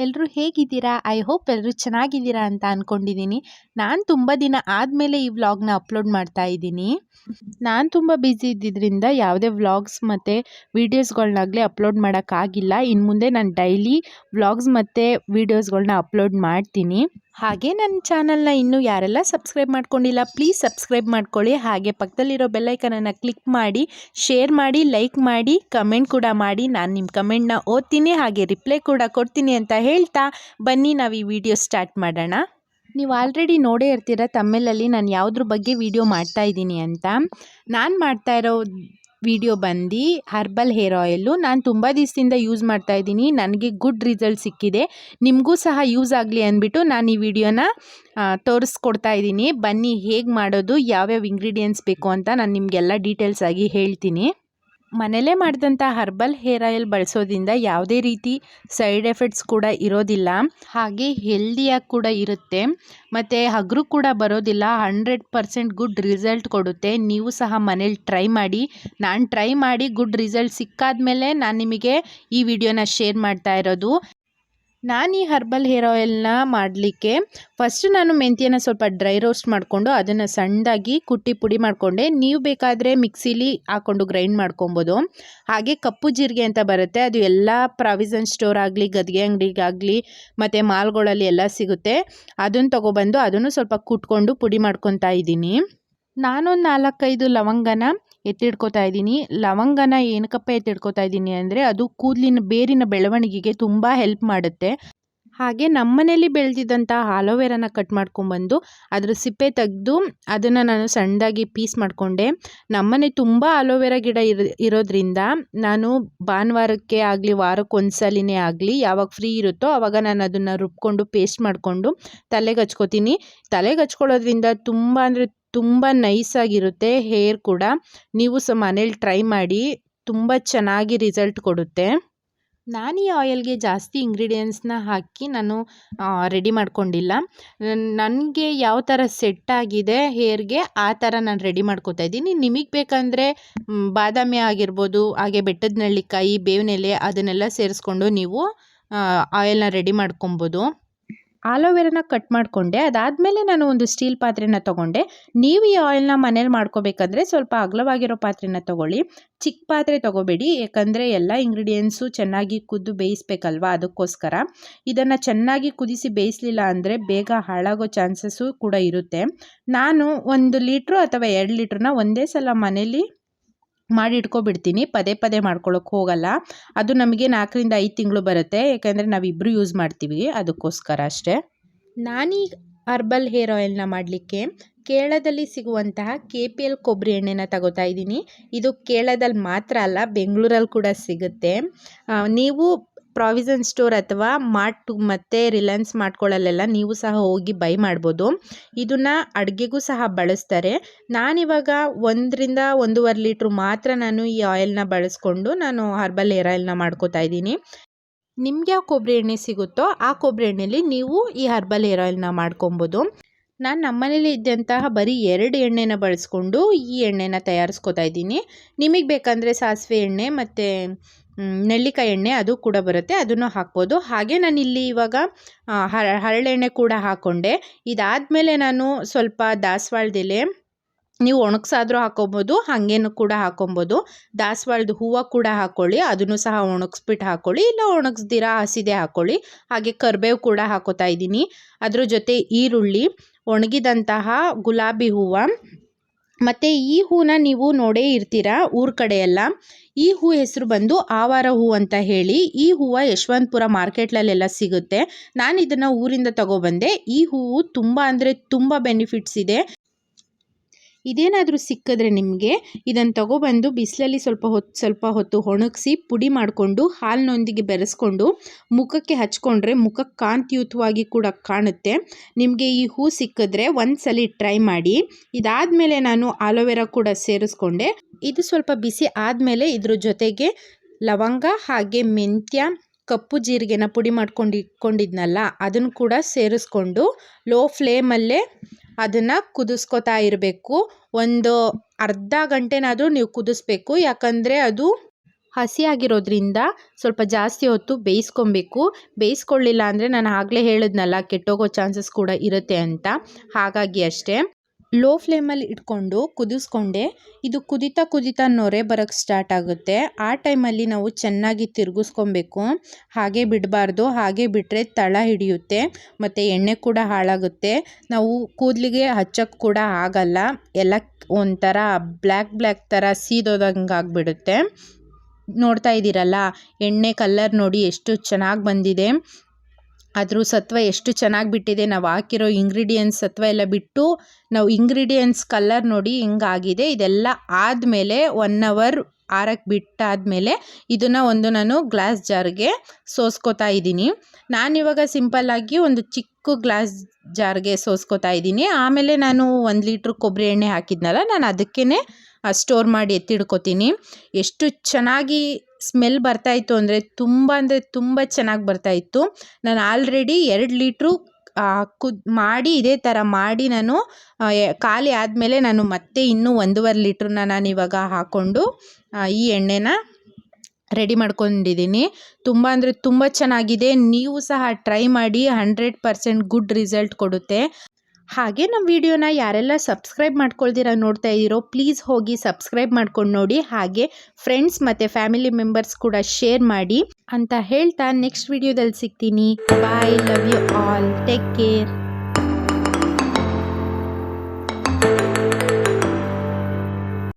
ಎಲ್ಲರೂ ಹೇಗಿದ್ದೀರಾ? I hope ಎಲ್ಲರೂ ಚೆನ್ನಾಗಿದ್ದೀರಾ ಅಂತ ಅಂದ್ಕೊಂಡಿದ್ದೀನಿ. ನಾನು ತುಂಬ ದಿನ ಆದಮೇಲೆ ಈ ವ್ಲಾಗ್ನ ಅಪ್ಲೋಡ್ ಮಾಡ್ತಾ ಇದ್ದೀನಿ. ನಾನು ತುಂಬ ಬ್ಯುಸಿ ಇದ್ದಿದ್ದರಿಂದ ಯಾವುದೇ ವ್ಲಾಗ್ಸ್ ಮತ್ತು ವೀಡಿಯೋಸ್ಗಳನ್ನಾಗಲಿ ಅಪ್ಲೋಡ್ ಮಾಡೋಕ್ಕಾಗಿಲ್ಲ. ಇನ್ನು ಮುಂದೆ ನಾನು ಡೈಲಿ ವ್ಲಾಗ್ಸ್ ಮತ್ತು ವೀಡಿಯೋಸ್ಗಳನ್ನ ಅಪ್ಲೋಡ್ ಮಾಡ್ತೀನಿ. ಹಾಗೆ ನನ್ನ ಚಾನಲ್ನ ಇನ್ನೂ ಯಾರೆಲ್ಲ ಸಬ್ಸ್ಕ್ರೈಬ್ ಮಾಡ್ಕೊಂಡಿಲ್ಲ ಪ್ಲೀಸ್ ಸಬ್ಸ್ಕ್ರೈಬ್ ಮಾಡ್ಕೊಳ್ಳಿ. ಹಾಗೆ ಪಕ್ಕದಲ್ಲಿರೋ ಬೆಲ್ಲೈಕನನ್ನು ಕ್ಲಿಕ್ ಮಾಡಿ, ಶೇರ್ ಮಾಡಿ, ಲೈಕ್ ಮಾಡಿ, ಕಮೆಂಟ್ ಕೂಡ ಮಾಡಿ. ನಾನು ನಿಮ್ಮ ಕಮೆಂಟ್ನ ಓದ್ತೀನಿ, ಹಾಗೆ ರಿಪ್ಲೈ ಕೂಡ ಕೊಡ್ತೀನಿ ಅಂತ ಹೇಳ್ತಾ ಬನ್ನಿ ನಾವು ಈ ವಿಡಿಯೋ ಸ್ಟಾರ್ಟ್ ಮಾಡೋಣ. ನೀವು ಆಲ್ರೆಡಿ ನೋಡೇ ಇರ್ತೀರ ತಮಿಳಲ್ಲಿ ನಾನು ಯಾವುದ್ರ ಬಗ್ಗೆ ವಿಡಿಯೋ ಮಾಡ್ತಾ ಇದ್ದೀನಿ ಅಂತ. ನಾನು ಮಾಡ್ತಾ ಇರೋ ವಿಡಿಯೋ ಬಂದು ಹರ್ಬಲ್ ಹೇರ್ ಆಯಿಲು. ನಾನು ತುಂಬ ದಿವಸದಿಂದ ಯೂಸ್ ಮಾಡ್ತಾ ಇದ್ದೀನಿ, ನನಗೆ ಗುಡ್ ರಿಸಲ್ಟ್ ಸಿಕ್ಕಿದೆ. ನಿಮಗೂ ಸಹ ಯೂಸ್ ಆಗಲಿ ಅಂದ್ಬಿಟ್ಟು ನಾನು ಈ ವಿಡಿಯೋನ ತೋರಿಸ್ಕೊಡ್ತಾ ಇದ್ದೀನಿ. ಬನ್ನಿ ಹೇಗೆ ಮಾಡೋದು, ಯಾವ್ಯಾವ ಇಂಗ್ರೀಡಿಯೆಂಟ್ಸ್ ಬೇಕು ಅಂತ ನಾನು ನಿಮಗೆಲ್ಲ ಡೀಟೇಲ್ಸ್ ಆಗಿ ಹೇಳ್ತೀನಿ. ಮನೆಯಲ್ಲೇ ಮಾಡಿದಂಥ ಹರ್ಬಲ್ ಹೇರ್ ಆಯಿಲ್ ಬಳಸೋದ್ರಿಂದ ಯಾವುದೇ ರೀತಿ ಸೈಡ್ ಎಫೆಕ್ಟ್ಸ್ ಕೂಡ ಇರೋದಿಲ್ಲ, ಹಾಗೆ ಹೆಲ್ದಿಯಾಗಿ ಕೂಡ ಇರುತ್ತೆ, ಮತ್ತು ಹಗರು ಕೂಡ ಬರೋದಿಲ್ಲ. 100% ಗುಡ್ ರಿಸಲ್ಟ್ ಕೊಡುತ್ತೆ. ನೀವು ಸಹ ಮನೇಲಿ ಟ್ರೈ ಮಾಡಿ. ನಾನು ಟ್ರೈ ಮಾಡಿ ಗುಡ್ ರಿಸಲ್ಟ್ ಸಿಕ್ಕಾದ್ಮೇಲೆ ನಾನು ನಿಮಗೆ ಈ ವಿಡಿಯೋನ ಶೇರ್ ಮಾಡ್ತಾ ಇರೋದು. ನಾನು ಈ ಹರ್ಬಲ್ ಹೇರ್ ಆಯಿಲ್ನ ಮಾಡಲಿಕ್ಕೆ ಫಸ್ಟ್ ನಾನು ಮೆಂತ್ಯನ ಸ್ವಲ್ಪ ಡ್ರೈ ರೋಸ್ಟ್ ಮಾಡಿಕೊಂಡು ಅದನ್ನು ಸಣ್ಣದಾಗಿ ಕುಟ್ಟಿ ಪುಡಿ ಮಾಡಿಕೊಂಡೆ. ನೀವು ಬೇಕಾದರೆ ಮಿಕ್ಸಿಲಿ ಹಾಕ್ಕೊಂಡು ಗ್ರೈಂಡ್ ಮಾಡ್ಕೊಬೋದು. ಹಾಗೆ ಕಪ್ಪು ಜೀರಿಗೆ ಅಂತ ಬರುತ್ತೆ, ಅದು ಎಲ್ಲ ಪ್ರಾವಿಷನ್ ಸ್ಟೋರ್ ಆಗಲಿ, ಗದ್ಗೆ ಅಂಗಡಿಗಾಗಲಿ ಮತ್ತು ಮಾಲ್ಗಳಲ್ಲಿ ಎಲ್ಲ ಸಿಗುತ್ತೆ. ಅದನ್ನು ತೊಗೊಬಂದು ಅದನ್ನು ಸ್ವಲ್ಪ ಕುಟ್ಕೊಂಡು ಪುಡಿ ಮಾಡ್ಕೊತಾ ಇದ್ದೀನಿ. ನಾನೊಂದು 4-5 ಲವಂಗನ ಎತ್ತಿಡ್ಕೊತಾ ಇದ್ದೀನಿ. ಲವಂಗನ ಏನಕ್ಕಪ್ಪ ಎತ್ತಿಡ್ಕೊತಾ ಇದ್ದೀನಿ ಅಂದರೆ ಅದು ಕೂದಲಿನ ಬೇರಿನ ಬೆಳವಣಿಗೆಗೆ ತುಂಬ ಹೆಲ್ಪ್ ಮಾಡುತ್ತೆ. ಹಾಗೆ ನಮ್ಮನೇಲಿ ಬೆಳೆದಿದ್ದಂಥ ಆಲೋವೆರಾನ ಕಟ್ ಮಾಡ್ಕೊಂಬಂದು ಅದ್ರ ಸಿಪ್ಪೆ ತೆಗೆದು ಅದನ್ನು ನಾನು ಸಣ್ಣದಾಗಿ ಪೀಸ್ ಮಾಡಿಕೊಂಡೆ. ನಮ್ಮನೆ ತುಂಬ ಆಲೋವೆರಾ ಗಿಡ ಇರೋದ್ರಿಂದ ನಾನು ಭಾನುವಾರಕ್ಕೆ ಆಗಲಿ, ವಾರಕ್ಕೆ ಒಂದ್ಸಲಿನೇ ಆಗಲಿ, ಯಾವಾಗ ಫ್ರೀ ಇರುತ್ತೋ ಆವಾಗ ನಾನು ಅದನ್ನು ರುಬ್ಕೊಂಡು ಪೇಸ್ಟ್ ಮಾಡಿಕೊಂಡು ತಲೆಗೆ ಹಚ್ಕೋತೀನಿ. ತಲೆಗೆ ಹಚ್ಕೊಳ್ಳೋದ್ರಿಂದ ತುಂಬ ಅಂದರೆ ತುಂಬ ನೈಸಾಗಿರುತ್ತೆ ಹೇರ್ ಕೂಡ. ನೀವು ಸಹ ಮನೇಲಿ ಟ್ರೈ ಮಾಡಿ, ತುಂಬ ಚೆನ್ನಾಗಿ ರಿಸಲ್ಟ್ ಕೊಡುತ್ತೆ. ನಾನು ಈ ಆಯಿಲ್ಗೆ ಜಾಸ್ತಿ ಇಂಗ್ರೀಡಿಯೆಂಟ್ಸ್ನ ಹಾಕಿ ನಾನು ರೆಡಿ ಮಾಡ್ಕೊಂಡಿಲ್ಲ. ನನಗೆ ಯಾವ ಥರ ಸೆಟ್ ಆಗಿದೆ ಹೇರ್ಗೆ ಆ ಥರ ನಾನು ರೆಡಿ ಮಾಡ್ಕೊತಾ ಇದ್ದೀನಿ. ನಿಮಗೆ ಬೇಕಂದರೆ ಬಾದಾಮಿ ಆಗಿರ್ಬೋದು, ಹಾಗೆ ಬೆಟ್ಟದ ನೆಲ್ಲಿಕಾಯಿ, ಬೇವಿನ ಎಲೆ ಅದನ್ನೆಲ್ಲ ಸೇರಿಸ್ಕೊಂಡು ನೀವು ಆಯಿಲ್ನ ರೆಡಿ ಮಾಡ್ಕೊಬೋದು. ಆಲೋವೆರಾನ ಕಟ್ ಮಾಡಿಕೊಂಡೆ. ಅದಾದಮೇಲೆ ನಾನು ಒಂದು ಸ್ಟೀಲ್ ಪಾತ್ರೆನ ತೊಗೊಂಡೆ. ನೀವು ಈ ಆಯಿಲ್ನ ಮನೇಲಿ ಮಾಡ್ಕೋಬೇಕಂದ್ರೆ ಸ್ವಲ್ಪ ಅಗಲವಾಗಿರೋ ಪಾತ್ರೆನ ತೊಗೊಳ್ಳಿ, ಚಿಕ್ಕ ಪಾತ್ರೆ ತೊಗೋಬೇಡಿ. ಯಾಕಂದರೆ ಎಲ್ಲ ಇಂಗ್ರೀಡಿಯೆಂಟ್ಸು ಚೆನ್ನಾಗಿ ಕುದ್ದು ಬೇಯಿಸ್ಬೇಕಲ್ವ, ಅದಕ್ಕೋಸ್ಕರ. ಇದನ್ನು ಚೆನ್ನಾಗಿ ಕುದಿಸಿ ಬೇಯಿಸಲಿಲ್ಲ ಅಂದರೆ ಬೇಗ ಹಾಳಾಗೋ ಚಾನ್ಸಸ್ಸು ಕೂಡ ಇರುತ್ತೆ. ನಾನು 1 ಲೀಟ್ರು ಅಥವಾ 2 ಲೀಟ್ರನ್ನ ಒಂದೇ ಸಲ ಮನೇಲಿ ಮಾಡಿ ಇಟ್ಕೊಬಿಡ್ತೀನಿ. ಪದೇ ಪದೇ ಮಾಡ್ಕೊಳ್ಳೋಕೆ ಹೋಗಲ್ಲ. ಅದು ನಮಗೆ 4-5 ತಿಂಗಳು ಬರುತ್ತೆ, ಯಾಕಂದರೆ ನಾವಿಬ್ಬರು ಯೂಸ್ ಮಾಡ್ತೀವಿ, ಅದಕ್ಕೋಸ್ಕರ ಅಷ್ಟೇ. ನಾನೀ ಹರ್ಬಲ್ ಹೇರ್ ಆಯಿಲ್ನ ಮಾಡಲಿಕ್ಕೆ ಕೇರಳದಲ್ಲಿ ಸಿಗುವಂತಹ KPL ಕೊಬ್ಬರಿ ಎಣ್ಣೆನ ತಗೋತಾ ಇದ್ದೀನಿ. ಇದು ಕೇರಳದಲ್ಲಿ ಮಾತ್ರ ಅಲ್ಲ, ಬೆಂಗಳೂರಲ್ಲಿ ಕೂಡ ಸಿಗುತ್ತೆ. ನೀವು ಪ್ರಾವಿಷನ್ ಸ್ಟೋರ್ ಅಥವಾ ಮಾರ್ಟ್ ಮತ್ತು ರಿಲಯನ್ಸ್ ಮಾರ್ಟ್ಗಳಲ್ಲೆಲ್ಲ ನೀವು ಸಹ ಹೋಗಿ ಬೈ ಮಾಡ್ಬೋದು. ಇದನ್ನು ಅಡುಗೆಗೂ ಸಹ ಬಳಸ್ತಾರೆ. ನಾನಿವಾಗ 1ರಿಂದ 1.5 ಲೀಟ್ರ್ ಮಾತ್ರ ನಾನು ಈ ಆಯಿಲ್ನ ಬಳಸ್ಕೊಂಡು ನಾನು ಹರ್ಬಲ್ ಹೇರ್ ಆಯಿಲ್ನ ಮಾಡ್ಕೋತಾ ಇದ್ದೀನಿ. ನಿಮ್ಗೆ ಯಾವ ಕೊಬ್ಬರಿ ಎಣ್ಣೆ ಸಿಗುತ್ತೋ ಆ ಕೊಬ್ಬರಿ ಎಣ್ಣೆಲಿ ನೀವು ಈ ಹರ್ಬಲ್ ಹೇರ್ ಆಯಿಲ್ನ ಮಾಡ್ಕೊಬೋದು. ನಾನು ನಮ್ಮನೇಲಿ ಇದ್ದಂತಹ ಬರೀ 2 ಎಣ್ಣೆನ ಬಳಸ್ಕೊಂಡು ಈ ಎಣ್ಣೆನ ತಯಾರಿಸ್ಕೊತಾ ಇದ್ದೀನಿ. ನಿಮಗೆ ಬೇಕಂದರೆ ಸಾಸಿವೆ ಎಣ್ಣೆ ಮತ್ತು ನೆಲ್ಲಿಕಾಯಿ ಎಣ್ಣೆ ಅದು ಕೂಡ ಬರುತ್ತೆ, ಅದನ್ನು ಹಾಕ್ಬೋದು. ಹಾಗೆ ನಾನಿಲ್ಲಿ ಇವಾಗ ಹರಳೆಣ್ಣೆ ಕೂಡ ಹಾಕ್ಕೊಂಡೆ. ಇದಾದಮೇಲೆ ನಾನು ಸ್ವಲ್ಪ ದಾಸವಾಳದ ಎಲೆ, ನೀವು ಒಣಗಿಸಾದ್ರೂ ಹಾಕ್ಕೊಬೋದು, ಹಾಗೇನು ಕೂಡ ಹಾಕ್ಕೊಬೋದು. ದಾಸವಾಳದ ಹೂವು ಕೂಡ ಹಾಕ್ಕೊಳ್ಳಿ, ಅದನ್ನು ಸಹ ಒಣಗಿಸ್ಬಿಟ್ಟು ಹಾಕ್ಕೊಳ್ಳಿ, ಇಲ್ಲ ಒಣಗಿಸ್ದಿರಾ ಹಸಿದೆ ಹಾಕ್ಕೊಳ್ಳಿ. ಹಾಗೆ ಕರಿಬೇವು ಕೂಡ ಹಾಕೋತಾ ಇದ್ದೀನಿ. ಅದ್ರ ಜೊತೆ ಈರುಳ್ಳಿ, ಒಣಗಿದಂತಹ ಗುಲಾಬಿ ಹೂವು, ಮತ್ತು ಈ ಹೂನ ನೀವು ನೋಡೇ ಇರ್ತೀರಾ ಊರ ಕಡೆ ಎಲ್ಲ. ಈ ಹೂ ಹೆಸರು ಬಂದು ಆವಾರ ಹೂ ಅಂತ ಹೇಳಿ. ಈ ಹೂವು ಯಶವಂತಪುರ ಮಾರ್ಕೆಟ್ಲಲ್ಲೆಲ್ಲ ಸಿಗುತ್ತೆ. ನಾನು ಇದನ್ನು ಊರಿಂದ ತಗೊಬಂದೆ. ಈ ಹೂವು ತುಂಬ ಅಂದರೆ ತುಂಬ ಬೆನಿಫಿಟ್ಸ್ ಇದೆ. ಇದೇನಾದರೂ ಸಿಕ್ಕಿದ್ರೆ ನಿಮಗೆ ಇದನ್ನು ತಗೊಬಂದು ಬಿಸಿಲಲ್ಲಿ ಸ್ವಲ್ಪ ಹೊತ್ತು ಒಣಗಿಸಿ ಪುಡಿ ಮಾಡಿಕೊಂಡು ಹಾಲಿನೊಂದಿಗೆ ಬೆರೆಸ್ಕೊಂಡು ಮುಖಕ್ಕೆ ಹಚ್ಕೊಂಡ್ರೆ ಮುಖ ಕಾಂತಿಯುತವಾಗಿ ಕೂಡ ಕಾಣುತ್ತೆ. ನಿಮಗೆ ಈ ಹೂ ಸಿಕ್ಕಿದ್ರೆ ಒಂದ್ಸಲಿ ಟ್ರೈ ಮಾಡಿ. ಇದಾದಮೇಲೆ ನಾನು ಆಲೋವೆರಾ ಕೂಡ ಸೇರಿಸ್ಕೊಂಡೆ. ಇದು ಸ್ವಲ್ಪ ಬಿಸಿ ಆದಮೇಲೆ ಇದ್ರ ಜೊತೆಗೆ ಲವಂಗ ಹಾಗೆ ಮೆಂತ್ಯ, ಕಪ್ಪು ಜೀರಿಗೆನ ಪುಡಿ ಮಾಡ್ಕೊಂಡಿದ್ನಲ್ಲ ಅದನ್ನು ಕೂಡ ಸೇರಿಸ್ಕೊಂಡು ಲೋ ಫ್ಲೇಮಲ್ಲೇ ಅದನ್ನು ಕುದಿಸ್ಕೊತಾ ಇರಬೇಕು. ಒಂದು ಅರ್ಧ ಗಂಟೆನಾದರೂ ನೀವು ಕುದಿಸ್ಬೇಕು, ಯಾಕಂದರೆ ಅದು ಹಸಿಯಾಗಿರೋದ್ರಿಂದ ಸ್ವಲ್ಪ ಜಾಸ್ತಿ ಹೊತ್ತು ಬೇಯಿಸ್ಕೊಬೇಕು. ಬೇಯಿಸ್ಕೊಳ್ಳಿಲ್ಲ ಅಂದರೆ ನಾನು ಆಗಲೇ ಹೇಳಿದ್ನಲ್ಲ ಕೆಟ್ಟೋಗೋ ಚಾನ್ಸಸ್ ಕೂಡ ಇರುತ್ತೆ ಅಂತ, ಹಾಗಾಗಿ ಅಷ್ಟೇ. ಲೋ ಫ್ಲೇಮಲ್ಲಿ ಇಟ್ಕೊಂಡು ಕುದಿಸ್ಕೊಂಡೆ. ಇದು ಕುದೀತಾ ಕುದೀತಾ ನೊರೆ ಬರೋಕ್ಕೆ ಸ್ಟಾರ್ಟ್ ಆಗುತ್ತೆ. ಆ ಟೈಮಲ್ಲಿ ನಾವು ಚೆನ್ನಾಗಿ ತಿರುಗಿಸ್ಕೊಬೇಕು, ಹಾಗೆ ಬಿಡಬಾರ್ದು. ಹಾಗೆ ಬಿಟ್ಟರೆ ತಳ ಹಿಡಿಯುತ್ತೆ ಮತ್ತು ಎಣ್ಣೆ ಕೂಡ ಹಾಳಾಗುತ್ತೆ. ನಾವು ಕೂದಲಿಗೆ ಹಚ್ಚೋಕ್ಕೆ ಕೂಡ ಆಗಲ್ಲ, ಎಲ್ಲ ಒಂಥರ ಬ್ಲ್ಯಾಕ್ ಥರ ಸೀದೋದಂಗೆ ಆಗಿಬಿಡುತ್ತೆ. ನೋಡ್ತಾ ಇದ್ದೀರಲ್ಲ, ಎಣ್ಣೆ ಕಲರ್ ನೋಡಿ ಎಷ್ಟು ಚೆನ್ನಾಗಿ ಬಂದಿದೆ, ಅದ್ರ ಸತ್ವ ಎಷ್ಟು ಚೆನ್ನಾಗಿ ಬಿಟ್ಟಿದೆ. ನಾವು ಹಾಕಿರೋ ಇಂಗ್ರೀಡಿಯೆಂಟ್ಸ್ ಸತ್ವ ಎಲ್ಲ ಬಿಟ್ಟು ನಾವು ಇಂಗ್ರೀಡಿಯೆಂಟ್ಸ್ ಕಲರ್ ನೋಡಿ ಹಿಂಗಾಗಿದೆ. ಇದೆಲ್ಲ ಆದಮೇಲೆ 1 hour ಆರಕ್ಕೆ ಬಿಟ್ಟಾದಮೇಲೆ ಇದನ್ನು ನಾನು ಗ್ಲಾಸ್ ಜಾರ್ಗೆ ಸೋಸ್ಕೋತಾ ಇದ್ದೀನಿ. ನಾನಿವಾಗ ಸಿಂಪಲ್ಲಾಗಿ ಒಂದು ಚಿಕ್ಕ ಗ್ಲಾಸ್ ಜಾರ್ಗೆ ಸೋಸ್ಕೋತಾ ಇದ್ದೀನಿ. ಆಮೇಲೆ ನಾನು 1 ಲೀಟ್ರ್ ಕೊಬ್ಬರಿ ಎಣ್ಣೆ ಹಾಕಿದ್ನಲ್ಲ, ನಾನು ಅದಕ್ಕೇ ಸ್ಟೋರ್ ಮಾಡಿ ಎತ್ತಿಡ್ಕೋತೀನಿ. ಎಷ್ಟು ಚೆನ್ನಾಗಿ ಸ್ಮೆಲ್ ಬರ್ತಾಯಿತ್ತು ಅಂದರೆ ತುಂಬ ಚೆನ್ನಾಗಿ ಬರ್ತಾಯಿತ್ತು. ನಾನು ಆಲ್ರೆಡಿ 2 ಲೀಟ್ರು ಮಾಡಿ ಇದೇ ಥರ ಮಾಡಿ ನಾನು ಖಾಲಿ ಆದಮೇಲೆ ನಾನು ಮತ್ತೆ ಇನ್ನೂ 1.5 ಲೀಟ್ರನ್ನ ನಾನಿವಾಗ ಹಾಕ್ಕೊಂಡು ಈ ಎಣ್ಣೆನ ರೆಡಿ ಮಾಡ್ಕೊಂಡಿದ್ದೀನಿ. ತುಂಬ ಚೆನ್ನಾಗಿದೆ. ನೀವು ಸಹ ಟ್ರೈ ಮಾಡಿ, 100% ಗುಡ್ ರಿಸಲ್ಟ್ ಕೊಡುತ್ತೆ. ಹಾಗೆ ನಮ್ಮ ವಿಡಿಯೋನ ಯಾರೆಲ್ಲ ಸಬ್ಸ್ಕ್ರೈಬ್ ಮಾಡ್ಕೊಳ್ದಿರ ನೋಡ್ತಾ ಇದ್ದೀರೋ ಪ್ಲೀಸ್ ಹೋಗಿ ಸಬ್ಸ್ಕ್ರೈಬ್ ಮಾಡ್ಕೊಂಡು ನೋಡಿ. ಹಾಗೆ ಫ್ರೆಂಡ್ಸ್ ಮತ್ತು ಫ್ಯಾಮಿಲಿ ಮೆಂಬರ್ಸ್ ಕೂಡ ಶೇರ್ ಮಾಡಿ ಅಂತ ಹೇಳ್ತಾ ನೆಕ್ಸ್ಟ್ ವಿಡಿಯೋದಲ್ಲಿ ಸಿಗ್ತೀನಿ. Bye, love you all, take care.